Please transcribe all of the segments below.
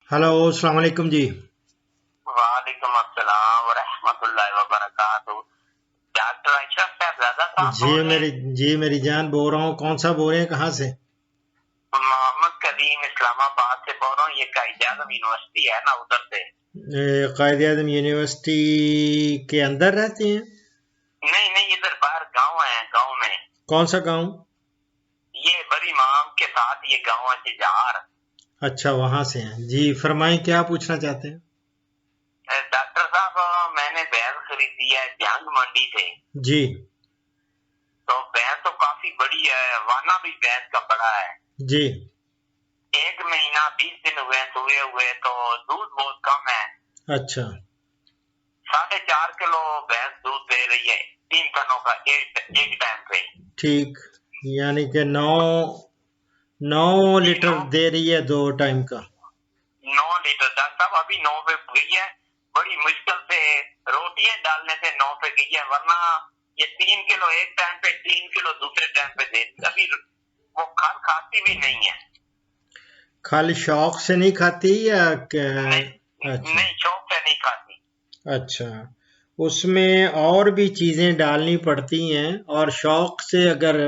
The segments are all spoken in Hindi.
हेलो अस्सलाम वालेकुम जी। वालेकुम अस्सलाम व रहमतुल्लाहि व बरकातुहू। डॉक्टर अशरफ साहबजादा साहब जी बोल रहे हैं? मेरी जान बोल रहा हूँ। कौन सा बोल रहे हैं, कहाँ से? मोहम्मद करीम इस्लामाबाद से बोल रहा हूँ। ये कायद आजम यूनिवर्सिटी है ना, उधर से। कायद आजम यूनिवर्सिटी के अंदर रहते हैं? नहीं नहीं, इधर बाहर गांव है, गांव में। कौन सा गांव? ये बड़ी इमाम के साथ ये गांव है जिजार। अच्छा, वहां से हैं जी। फरमाएं, क्या पूछना चाहते हैं? डॉक्टर साहब, मैंने भैंस खरीदी है जंग मंडी से। जी तो भैंस तो काफी बड़ी है, वाना भी भैंस का बड़ा है। जी। 1 महीना 20 दिन हुए सोए हुए, तो दूध बहुत कम है। अच्छा 4.5 किलो भैंस दूध दे रही है, 3 टनों का एक टाइम पे। ठीक, यानी कि 9 जी लीटर 9 दे रही है 2 टाइम का। 9 लीटर। डॉक्टर साहब अभी 9 पे गई है। बड़ी मुश्किल से रोटियां डालने से 9 पे गई है, वरना ये 3 किलो एक टाइम पे, 3 किलो दूसरे टाइम पे देती। अभी वो खाती भी नहीं है। खाली शौक से नहीं खाती या नहीं अच्छा नहीं, शौक से नहीं खाती। अच्छा, उसमें और भी चीजें डालनी पड़ती हैं, और शौक से अगर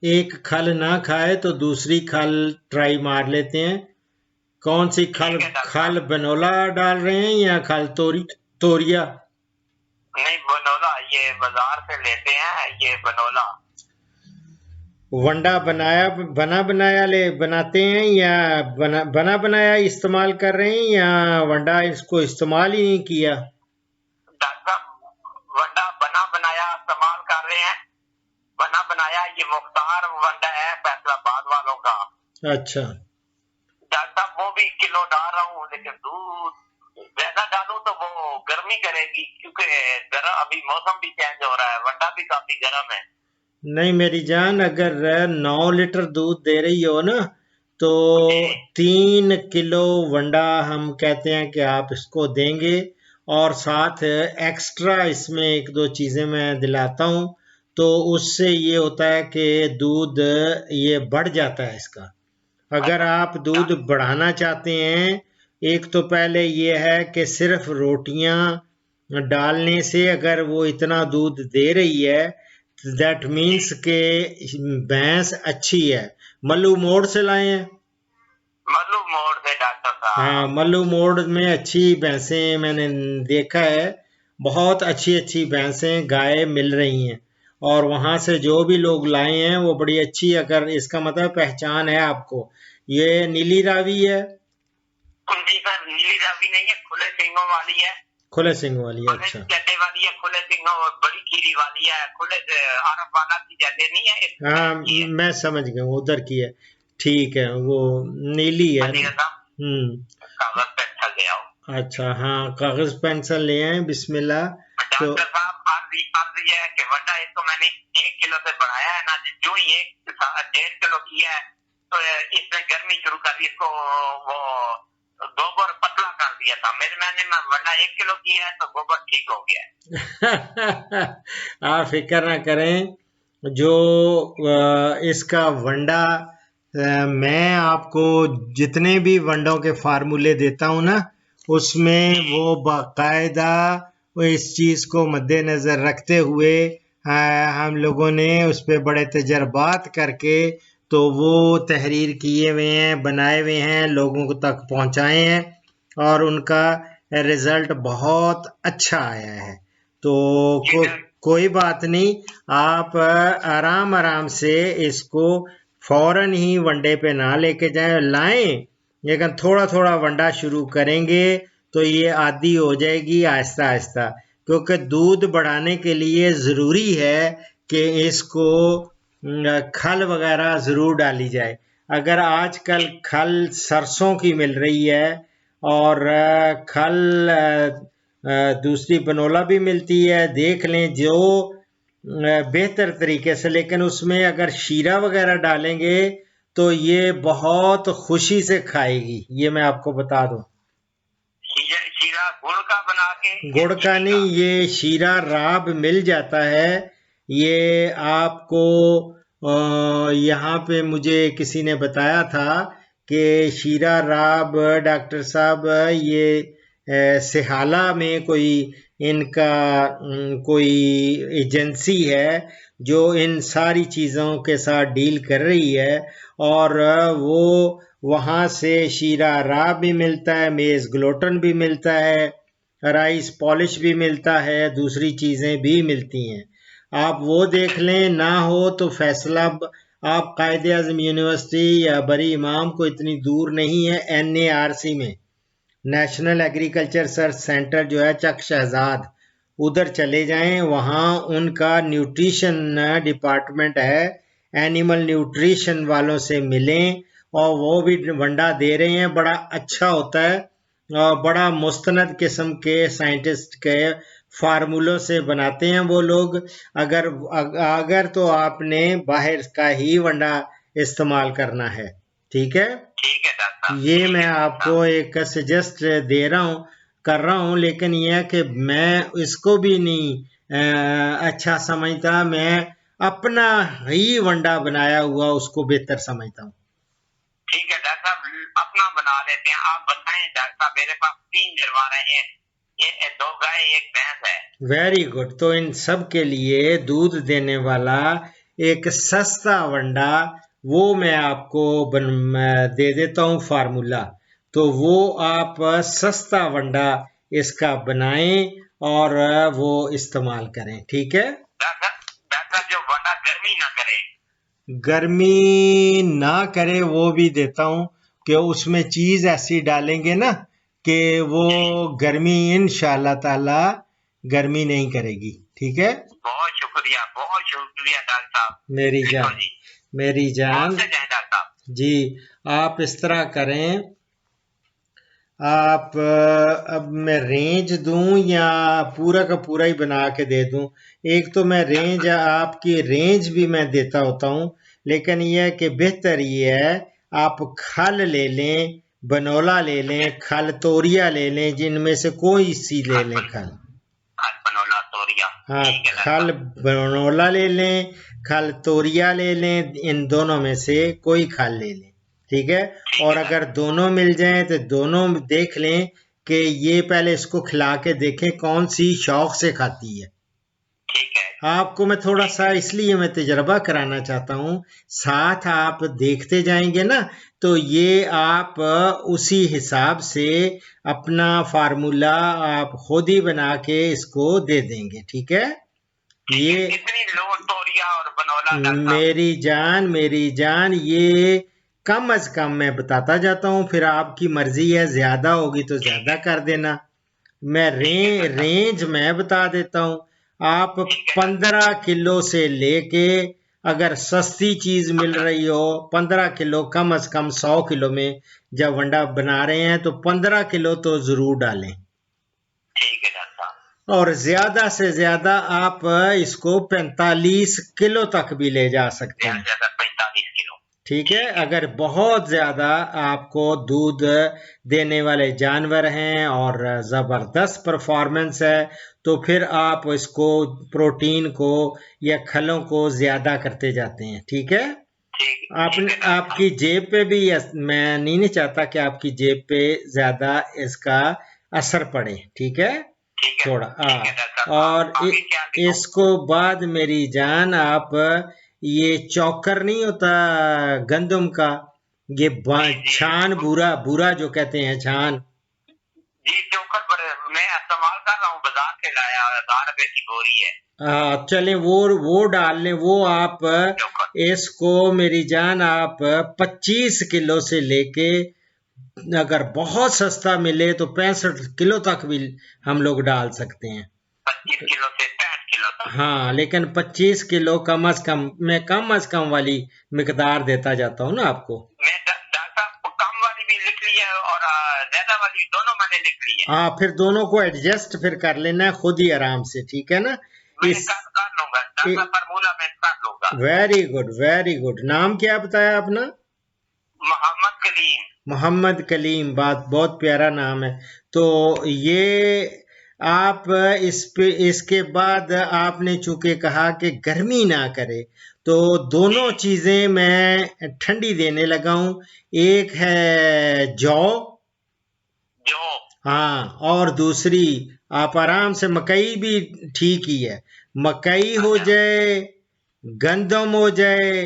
एक खल ना खाए तो दूसरी खल ट्राई मार लेते हैं। कौन सी खल? ठीक है डॉक्टर खल साहब। बनोला डाल रहे हैं या खल तोरिया? नहीं, बनोला ये बाजार से लेते हैं, ये बनोला। वंडा बना बनाया बनाते हैं, या बना बनाया इस्तेमाल कर रहे हैं, या वंडा इसको इस्तेमाल ही नहीं किया? डॉक्टर साहब, वंडा बना बनाया इस्तेमाल कर रहे हैं। बना बनाया ये मुख्तार वंडा है फैसलाबाद वालों का। अच्छा डॉक्टर साहब, वो भी किलो डाल रहा हूँ, लेकिन दूध ज्यादा डालूं तो वो गर्मी करेगी, क्योंकि गर्म अभी मौसम भी चेंज हो रहा है, वंडा भी काफी गर्म है। नहीं मेरी जान, अगर 9 लीटर दूध दे रही हो ना, तो जी 3 किलो वंडा हम कहते हैं कि आप इसको देंगे। और साथ एक्स्ट्रा इसमें एक दो चीज़ें मैं दिलाता हूँ, तो उससे ये होता है कि दूध ये बढ़ जाता है इसका। अगर आप दूध बढ़ाना चाहते हैं, एक तो पहले ये है कि सिर्फ रोटियां डालने से अगर वो इतना दूध दे रही है, दैट मीन्स के भैंस अच्छी है। मल्लू मोड़ से लाए हैं? मल्लू मोड़ से डॉक्टर हाँ, साहब। मल्लू मोड़ में अच्छी भैंसें मैंने देखा है। बहुत अच्छी अच्छी भैंसें गाय मिल रही हैं, और वहां से जो भी लोग लाए हैं वो बड़ी अच्छी। अगर इसका मतलब पहचान है आपको, ये नीली रावी है। कुंजी का नीली रावी नहीं है, खुले सिंगों वाली है। खुले सिंग वाली है, खुले अच्छा। चड्डे वाली है, खुले सिंगों और बड़ी खीरी वाली है। खुले अरब वाला की जैसे नहीं है, इस हाँ, टाइप की है। मैं समझ गया हूँ, उधर की है। ठीक है, वो नीली है। अजीज साहब, कागज पे अच्छा ले आओ। अच्छा, हाँ, कागज पेंसिल ले आए, बिस्मिल्लाह। तो डॉक्टर साहब, अर्ज ये है कि वंडा इसको मैंने 1 किलो से बढ़ाया है ना, जो ही 1.5 किलो किया है, तो इसने गर्मी शुरू कर दी इसको। वो गोबर पतला कर दिया था मैंने वंडा 1 किलो किया है, तो गोबर ठीक हो गया है। आप फिक्र ना करें। जो इसका वंडा, मैं आपको जितने भी वंडों के फार्मूले देता हूँ ना, उसमें वो बाकायदा वो इस चीज़ को मद्देनज़र रखते हुए हम लोगों ने उस पर बड़े तजर्बात करके तो वो तहरीर किए हुए हैं, बनाए हुए हैं, लोगों को तक पहुँचाए हैं, और उनका रिजल्ट बहुत अच्छा आया है। तो कोई बात नहीं, आप आराम आराम से इसको फौरन ही वनडे पे ना लेके जाएं, लाएं, लेकिन थोड़ा थोड़ा वंडा शुरू करेंगे तो ये आदी हो जाएगी आहिस्ता आहिस्ता। क्योंकि दूध बढ़ाने के लिए ज़रूरी है कि इसको खल वगैरह ज़रूर डाली जाए। अगर आजकल खल सरसों की मिल रही है, और खल दूसरी बनोला भी मिलती है, देख लें जो बेहतर तरीके से। लेकिन उसमें अगर शीरा वगैरह डालेंगे तो ये बहुत खुशी से खाएगी, ये मैं आपको बता दूं। शीरा गुड़ का बना के, गुड़ का नहीं, ये शीरा राब मिल जाता है। ये आपको यहाँ पे मुझे किसी ने बताया था कि शीरा राब डॉक्टर साहब ये सिहाला में कोई इनका कोई एजेंसी है जो इन सारी चीज़ों के साथ डील कर रही है, और वो वहाँ से शीरा राब भी मिलता है, मेज़ ग्लोटन भी मिलता है, राइस पॉलिश भी मिलता है, दूसरी चीज़ें भी मिलती हैं। आप वो देख लें, ना हो तो फैसला आप कायदे आज़म यूनिवर्सिटी या बरी इमाम को इतनी दूर नहीं है, NARC में नेशनल एग्रीकल्चर रिसर्च सेंटर जो है चक शहजाद, उधर चले जाएं, वहाँ उनका न्यूट्रिशन डिपार्टमेंट है, एनिमल न्यूट्रिशन वालों से मिलें, और वो भी वंडा दे रहे हैं, बड़ा अच्छा होता है और बड़ा मुस्तनद किस्म के साइंटिस्ट के फार्मूलों से बनाते हैं वो लोग। अगर तो आपने बाहर का ही वंडा इस्तेमाल करना है, ठीक है। ठीक है डॉक्टर साहब, ये मैं आपको एक सजेस्ट दे रहा हूँ, कर रहा हूँ, लेकिन यह है कि मैं इसको भी नहीं अच्छा समझता, मैं अपना ही वंडा बनाया हुआ उसको बेहतर समझता हूँ। ठीक है डॉक्टर साहब, अपना बना लेते हैं। आप बताएं डॉक्टर साहब, मेरे पास 3 जानवर हैं, 2 गाय 1 भैंस है। Very good. तो इन सब के लिए दूध देने वाला एक सस्ता वंडा वो मैं आपको दे देता हूँ फार्मूला, तो वो आप सस्ता वंडा इसका बनाएं और वो इस्तेमाल करें, ठीक है। डॉक्टर जो वंडा गर्मी ना करे, गर्मी ना करे वो भी देता हूँ, कि उसमें चीज ऐसी डालेंगे ना कि वो गर्मी इंशाल्लाह ताला गर्मी नहीं करेगी, ठीक है। बहुत शुक्रिया डॉक्टर साहब। मेरी देखो जान, जी, मेरी जान कौन से जाएं डॉक्टर साहब? जी, आप इस तरह करें, आप अब मैं रेंज दूं या पूरा का पूरा ही बना के दे दूं? एक तो मैं रेंज, आपकी रेंज भी मैं देता होता हूं, लेकिन यह है कि बेहतर ये है आप खल ले लें, बनोला ले लें, खल तोरिया ले लें, जिनमें से कोई सी ले लें खल। खल बनोला तोरिया, हाँ, ठीक है डॉक्टर खल साहब। बनोला ले लें, खल तोरिया ले लें, इन दोनों में से कोई खल ले लें, ठीक है। और अगर दोनों मिल जाएं तो दोनों देख लें कि ये पहले इसको खिला के देखें कौन सी शौक से खाती है। ठीक है, आपको मैं थोड़ा सा इसलिए मैं तजर्बा कराना चाहता हूँ, साथ आप देखते जाएंगे ना, तो ये आप उसी हिसाब से अपना फार्मूला आप खुद ही बना के इसको दे देंगे, ठीक है। ये कितनी लो तोरिया और बनोला डॉक्टर साहब? मेरी जान ये कम अज कम मैं बताता जाता हूँ, फिर आपकी मर्जी है, ज्यादा होगी तो ज्यादा कर देना। मैं रेंज मैं बता देता हूँ। आप 15 किलो से लेके, अगर सस्ती चीज मिल रही हो 15 किलो, कम अज कम 100 किलो में जब वंडा बना रहे हैं तो 15 किलो तो जरूर डालें, ठीक है डॉक्टर साहब। और ज्यादा से ज्यादा आप इसको 45 किलो तक भी ले जा सकते हैं, ज्यादा 45 किलो, ठीक है। अगर बहुत ज्यादा आपको दूध देने वाले जानवर हैं और जबरदस्त परफॉर्मेंस है, तो फिर आप इसको प्रोटीन को या खलों को ज्यादा करते जाते हैं, ठीक है। आपने आपकी जेब पे भी, मैं नहीं चाहता कि आपकी जेब पे ज्यादा इसका असर पड़े, ठीक है, थोड़ा। और इसको बाद मेरी जान, आप ये चौकर नहीं होता गंदम का, ये छान, बुरा जो कहते हैं छान, जी चौकर पर मैं इस्तेमाल कर रहा हूँ, बाजार से लाया, 1000 रुपए की बोरी है। चले वो डाल लें, वो आप इसको मेरी जान आप 25 किलो से लेके, अगर बहुत सस्ता मिले तो 65 किलो तक भी हम लोग डाल सकते हैं, 25 किलो से 65 किलो तक। हाँ, लेकिन 25 किलो कम अज कम, मैं कम अज कम वाली मिकदार देता जाता हूँ ना आपको। मैं डॉक्टर साहब कम वाली भी लिख ली है और ज्यादा वाली, दोनों मैंने लिख ली है। हाँ, फिर दोनों को एडजस्ट फिर कर लेना है खुद ही आराम से, ठीक है ना। मैं कर लूंगा डॉक्टर, फार्मूला मैं कर लूंगा। Very good, very good. नाम क्या बताया अपना? मोहम्मद कलीम। मोहम्मद कलीम, बात बहुत प्यारा नाम है। तो ये आप इसके बाद आपने चूंकि कहा कि गर्मी ना करे, तो तो दोनों चीजें मैं ठंडी देने लगा हूं। एक है जौ, हाँ, और दूसरी आप आराम से मकई भी ठीक ही है, मकई हो जाए, गंदम हो जाए,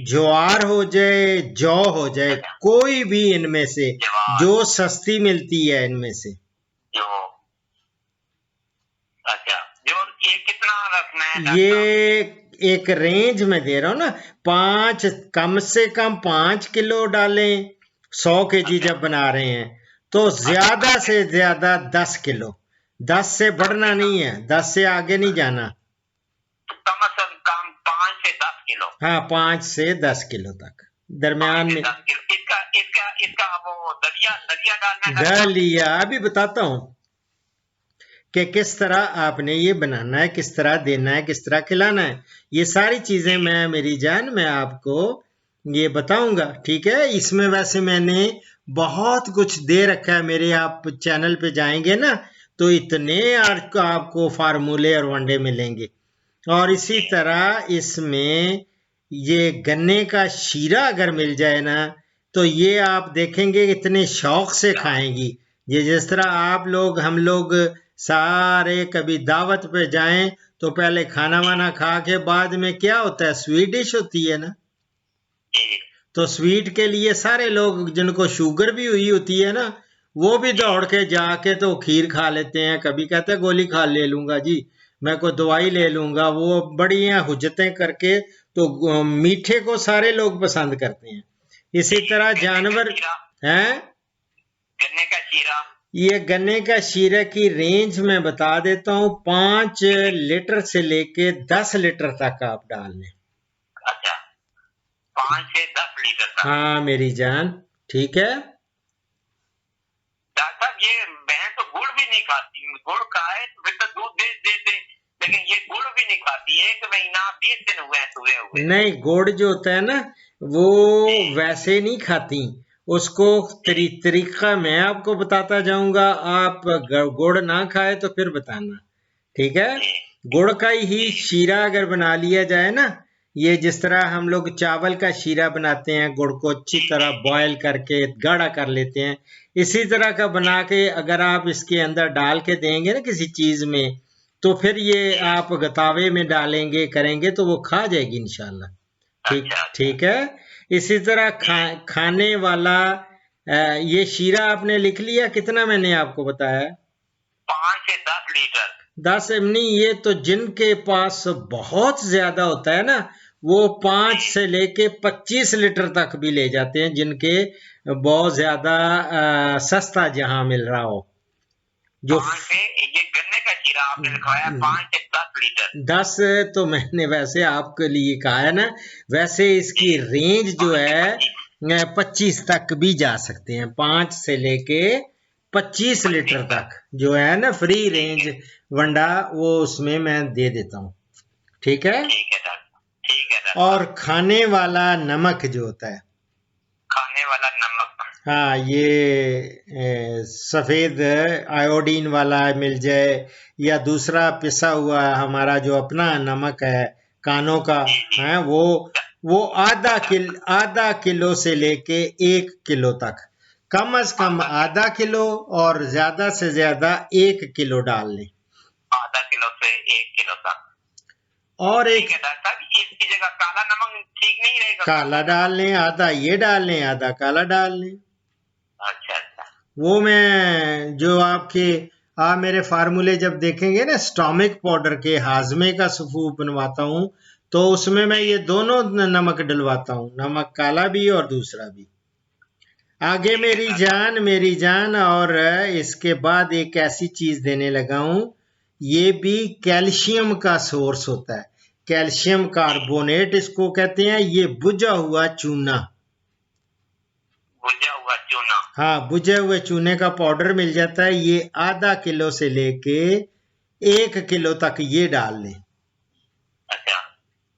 ज्वार हो जाए, जौ हो जाए, कोई भी इनमें से जो सस्ती मिलती है इनमें से। अच्छा, जो ये कितना रखना है? ये एक रेंज में दे रहा हूँ ना, 5 कम से कम 5 किलो डालें 100 kg जब बना रहे हैं, तो ज्यादा से ज्यादा 10 किलो, 10 से बढ़ना नहीं है, 10 से आगे नहीं जाना। कम से कम 5 से 10 किलो। हाँ, 5 से 10 किलो तक दरमियान में। इसका इसका इसका वो दलिया दलिया डालना है। दलिया अभी बताता हूँ कि किस तरह आपने ये बनाना है, किस तरह देना है, किस तरह खिलाना है। ये सारी चीजें मैं मेरी जान मैं आपको ये बताऊंगा, ठीक है। इसमें वैसे मैंने बहुत कुछ दे रखा है, मेरे आप चैनल पे जाएंगे ना तो इतने आपको फार्मूले और वनडे मिलेंगे। और इसी तरह इसमें ये गन्ने का शीरा अगर मिल जाए ना तो ये आप देखेंगे इतने शौक से खाएंगी। ये जिस तरह आप लोग हम लोग सारे कभी दावत पे जाएं तो पहले खाना वाना खा के बाद में क्या होता है, स्वीट डिश होती है ना, तो स्वीट के लिए सारे लोग जिनको शुगर भी हुई होती है ना वो भी दौड़ के जाके तो खीर खा लेते हैं, कभी कहते हैं गोली खा ले लूंगा जी, मैं कोई दवाई ले लूंगा, वो बढ़िया हुज्जतें करके तो मीठे को सारे लोग पसंद करते हैं। इसी तरह जानवर हैं। गन्ने का शीरा, ये गन्ने का शीरा की रेंज मैं बता देता हूँ, 5 लीटर से लेके 10 लीटर तक आप डाल लें। अच्छा, 5 से 10 लीटर तक। हाँ मेरी जान, ठीक है। डॉक्टर साहब ये बहन तो गुड़ भी नहीं खाती, गुड़ खाए तो फिर तो दूध दे देते, लेकिन ये गुड़ भी नहीं खाती, 1 महीना 20 दिन हुए। नहीं, गुड़ जो होता है ना वो वैसे नहीं खाती, उसको तरीका मैं आपको बताता जाऊंगा, आप गुड़ ना खाए तो फिर बताना, ठीक है। गुड़ का ही शीरा अगर बना लिया जाए ना, ये जिस तरह हम लोग चावल का शीरा बनाते हैं, गुड़ को अच्छी तरह बॉयल करके गाढ़ा कर लेते हैं, इसी तरह का बना के अगर आप इसके अंदर डाल के देंगे ना किसी चीज में, तो फिर ये आप गतावे में डालेंगे करेंगे तो वो खा जाएगी इंशाल्लाह, ठीक है। इसी तरह खाने वाला ये शीरा आपने लिख लिया, कितना मैंने आपको बताया? 5 से 10 लीटर। 10 नहीं, ये तो जिनके पास बहुत ज्यादा होता है ना वो 5 से लेके 25 लीटर तक भी ले जाते हैं, जिनके बहुत ज्यादा सस्ता जहां मिल रहा हो। जो ये गन्ने का शीरा आपने लिखवाया 5 से 10 लीटर। 10 तो मैंने वैसे आपके लिए कहा है ना, वैसे इसकी रेंज जो है 25 तक भी जा सकते हैं, 5 से लेके 25 लीटर तक जो है ना फ्री रेंज वंडा, वो उसमें मैं दे देता हूँ, ठीक है। और खाने वाला नमक जो होता है, खाने वाला नमक, हाँ, ये सफेद आयोडीन वाला मिल जाए या दूसरा पिसा हुआ हमारा जो अपना नमक है कानों का है, वो आधा किलो से लेके 1 किलो तक, कम से कम आधा किलो और ज्यादा से ज्यादा 1 किलो डाल लें, आधा किलो से 1 किलो तक। और एक इसकी जगह काला नमक ठीक नहीं रहेगा? काला डाल लें, आधा ये डाल लें, आधा काला डाल लें। अच्छा, वो मैं जो आप मेरे फार्मूले जब देखेंगे ना स्टोमिक पाउडर के, हाजमे का सूप बनवाता हूँ तो उसमें मैं ये दोनों नमक डलवाता हूँ, नमक काला भी और दूसरा भी। आगे मेरी जान और इसके बाद एक ऐसी चीज देने लगा हूँ, ये भी कैल्शियम का सोर्स होता है, कैल्शियम कार्बोनेट इसको कहते हैं, ये बुझा हुआ चूना। हाँ, बुझे हुए चूने का पाउडर मिल जाता है, ये आधा किलो से लेके 1 किलो तक ये डाल लें। अच्छा,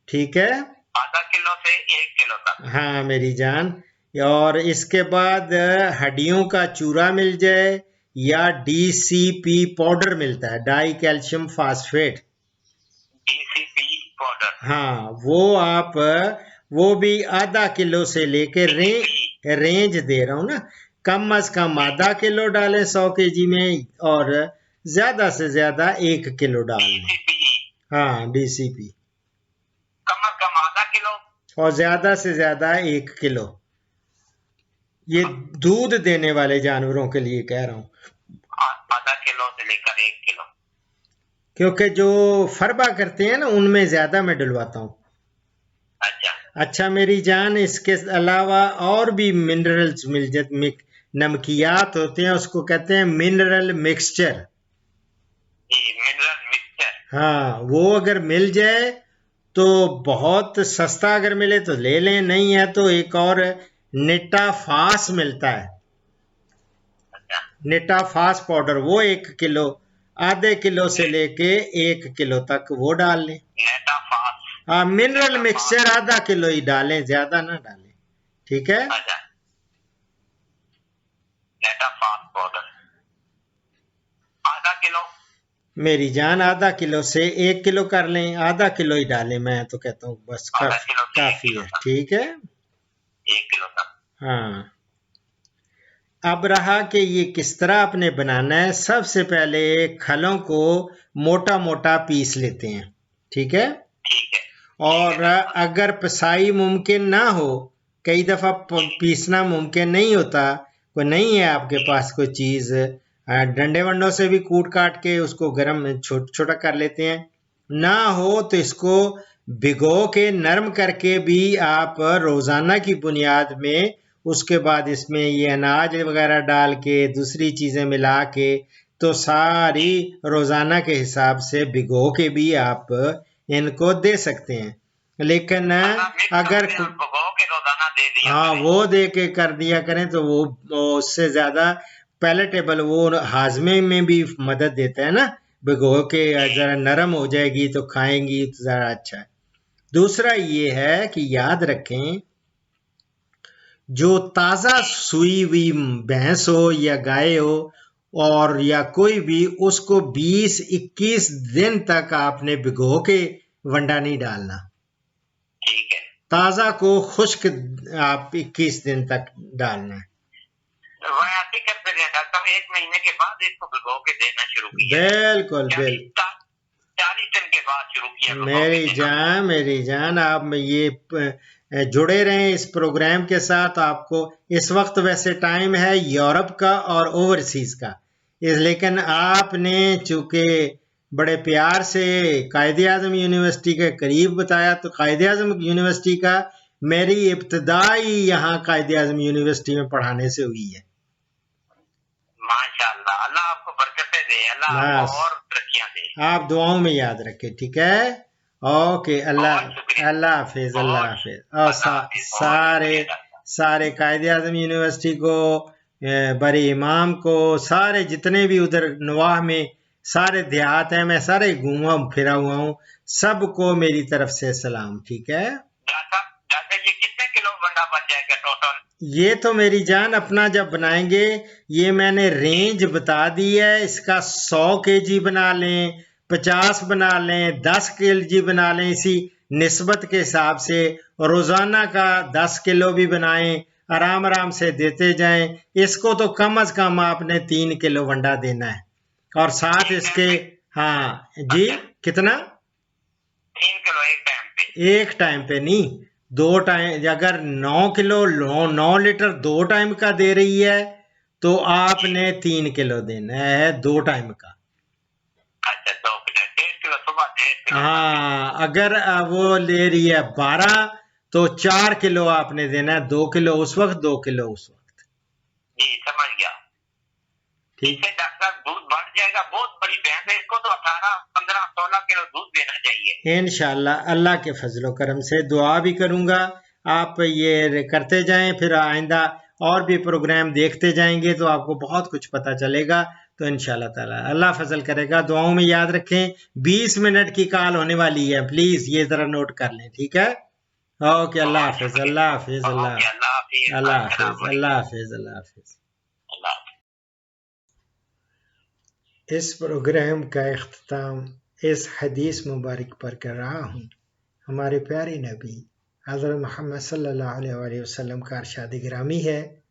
ठीक है, आधा किलो से 1 किलो तक। हाँ मेरी जान। और इसके बाद हड्डियों का चूरा मिल जाए या DCP पाउडर मिलता है, die calcium phosphate, DCP powder, हाँ वो भी आधा किलो से लेके रेंज दे रहा हूँ ना, कम अज कम आधा किलो डालें 100 kg में, और ज्यादा से ज्यादा 1 किलो डाल लें। DCP हाँ DCP, कम से कम आधा किलो और ज्यादा से ज्यादा 1 किलो। ये दूध देने वाले जानवरों के लिए कह रहा हूँ, आधा किलो से लेकर 1 किलो। क्योंकि जो फरबा करते हैं ना उनमें ज्यादा मैं डलवाता हूँ। अच्छा अच्छा मेरी जान, इसके अलावा और भी मिनरल्स मिल जाते, नमकियात होते हैं, उसको कहते हैं मिनरल मिक्सचर। जी, मिनरल मिक्सचर। हाँ वो अगर मिल जाए तो बहुत सस्ता, अगर मिले तो ले लें, नहीं है तो एक और नेटा फास मिलता है, अच्छा नेटा फास पाउडर, वो 1 किलो, आधे किलो से लेके 1 किलो तक वो डाल लें। नेटा फास्ट। हाँ मिनरल मिक्सचर आधा किलो ही डालें, ज्यादा ना डालें, ठीक है। अच्छा नेटा फास्ट पाउडर आधा किलो। मेरी जान आधा किलो से 1 किलो कर लें, आधा किलो ही डालें, मैं तो कहता हूँ बस आधा किलो से 1 काफी किलो है, तक। ठीक है। 1 किलो तक। हाँ अब रहा कि ये किस तरह आपने बनाना है। सबसे पहले खलों को मोटा मोटा पीस लेते हैं, ठीक है। ठीक है और अगर पिसाई मुमकिन ना हो, कई दफा पीसना मुमकिन नहीं होता, कोई नहीं है आपके पास कोई चीज, डंडे वंडों से भी कूट काट के उसको गर्म छोटा कर लेते हैं, ना हो तो इसको भिगो के नरम करके भी आप रोजाना की बुनियाद में, उसके बाद इसमें ये अनाज वगैरह डाल के दूसरी चीजें मिला के, तो सारी रोजाना के हिसाब से भिगो के भी आप इनको दे सकते हैं। लेकिन अगर भगो के रोजाना दे दिया हाँ करें। वो दे के कर दिया करें तो वो उससे ज्यादा पैलेटेबल, वो हाजमे में भी मदद देता है ना, भिगो के जरा नरम हो जाएगी तो खाएंगी तो जरा अच्छा है। दूसरा ये है कि याद रखें, जो ताजा सुई हुई भैंस हो या गाय हो और या कोई भी, उसको 20-21 दिन तक आपने भिगो के वंडा नहीं डालना। ठीक है ताजा को खुश्क आप 21 दिन तक डालना है। वह ऐसे करते रहे डॉक्टर साहब, 1 महीने के बाद इसको भिगो के देना शुरू किया। बिल्कुल बिल्कुल 40 दिन के बाद शुरू किया। मेरी जान आप ये जुड़े रहें इस प्रोग्राम के साथ। आपको इस वक्त वैसे टाइम है यूरोप का और ओवरसीज का, लेकिन आपने चूंकि बड़े प्यार से कायदे आजम यूनिवर्सिटी के करीब बताया, तो कायदे आजम यूनिवर्सिटी का मेरी इब्तदाई यहाँ कायदे आजम यूनिवर्सिटी में पढ़ाने से हुई है। माशाअल्लाह, अल्लाह आपको बरकतें दे, अल्लाह आपको और तरक्कियां दे। आप दुआओं में याद रखें, ठीक है। ओके, अल्लाह अल्लाह हाफिज, अल्लाह हाफिज। और सारे कायदे आजम यूनिवर्सिटी को, बड़े इमाम को, सारे जितने भी उधर नवाह में सारे देहात हैं, मैं सारे घूमा फिरा हुआ हूँ, सबको मेरी तरफ से सलाम, ठीक है। ये कितने किलो वंडा बन जाएगा टोटल? ये तो मेरी जान अपना जब बनाएंगे, ये मैंने रेंज बता दी है, इसका 100 kg बना लें, 50 बना लें, 10 kg बना लें, इसी निस्बत के हिसाब से रोजाना का 10 किलो भी बनाएं, आराम आराम से देते जाएं। इसको तो कम अज कम आपने 3 किलो वंडा देना है, और साथ इसके, हाँ जी, कितना? 3 किलो एक टाइम पे नहीं, 2 टाइम। अगर 9 किलो 9 लीटर 2 टाइम का दे रही है तो आपने 3 किलो देना है 2 टाइम का। अच्छा 2 किलो, 1.5 किलो सुबह, 1.5 किलो। हाँ अगर वो ले रही है 12 तो 4 किलो आपने देना है, 2 किलो उस वक्त, 2 किलो उस वक्त। जी समझ गया। ठीक है डॉक्टर साहब, दूध बढ़ जाएगा, बहुत बड़ी भैंस है, इसको तो 18, 15, 16 किलो दूध देना चाहिए इंशाल्लाह। अल्लाह के फजलो करम से दुआ भी करूंगा, आप ये करते जाएं, फिर आइंदा और भी प्रोग्राम देखते जाएंगे तो आपको बहुत कुछ पता चलेगा। तो इंशाल्लाह ताला अल्लाह फजल करेगा। दुआओं में याद रखें, 20 मिनट की कॉल होने वाली है, प्लीज ये जरा नोट कर लें, ठीक है। ओके, अल्लाह हाफिज, अल्लाह हाफिज, अल्लाह हाफिज, अल्लाह हाफिज, अल्लाह हाफिज, अल्लाह हाफिज। इस प्रोग्राम का इख्तिताम इस हदीस मुबारक पर कर रहा हूँ। हमारे प्यारे नबी हज़रत मोहम्मद सल्लल्लाहु अलैहि वसल्लम का इरशाद गिरामी है,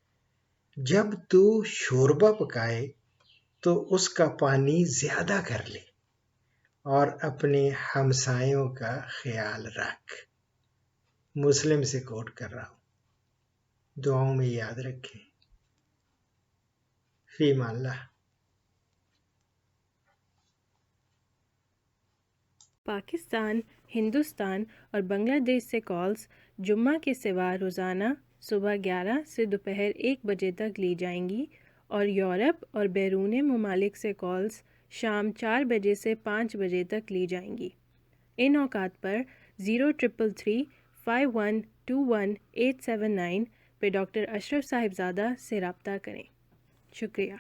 जब तू शोरबा पकाए तो उसका पानी ज़्यादा कर ले और अपने हमसायों का ख्याल रख। मुस्लिम से कोट कर रहा हूँ, दुआओं में याद रखें। फीमान अल्लाह। पाकिस्तान, हिंदुस्तान और बांग्लादेश से कॉल्स जुम्मा के सिवा रोज़ाना सुबह 11 से दोपहर 1 बजे तक ली जाएंगी और यूरोप और बैरून ममालिक से कॉल्स शाम 4 बजे से 5 बजे तक ली जाएंगी। इन औकात पर 03335121 879 पे डॉक्टर अशरफ साहिबजादा से रब्ता करें। शुक्रिया।